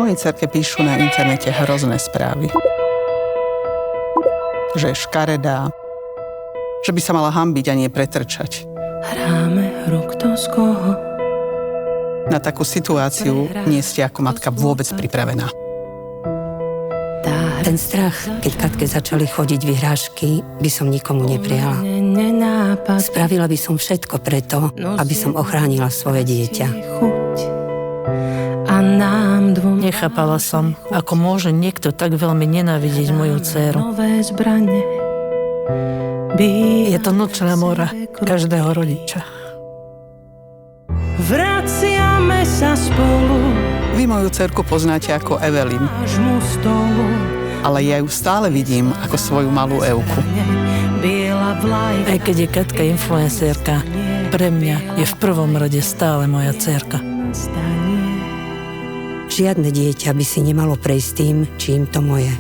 Mojej dcerke píšu na internete hrozné správy. Že je škaredá, že by sa mala hanbiť a nie pretrčať. Hráme hru kto z koho. Na takú situáciu nie ste ako matka vôbec pripravená. Ten strach, keď Katke začali chodiť vyhrážky, by som nikomu neprijala. Spravila by som všetko preto, aby som ochránila svoje dieťa. Nechápala som, ako môže niekto tak veľmi nenávidieť moju dcéru. Je to nočná mora každého rodiča. Vraciame sa spolu. Vy moju dcerku poznáte ako Evelyn, ale ja ju stále vidím ako svoju malú Evku. Aj keď je Katka influencérka, pre mňa je v prvom rade stále moja dcérka. Žiadne dieťa by si nemalo prejsť tým, čím to moje.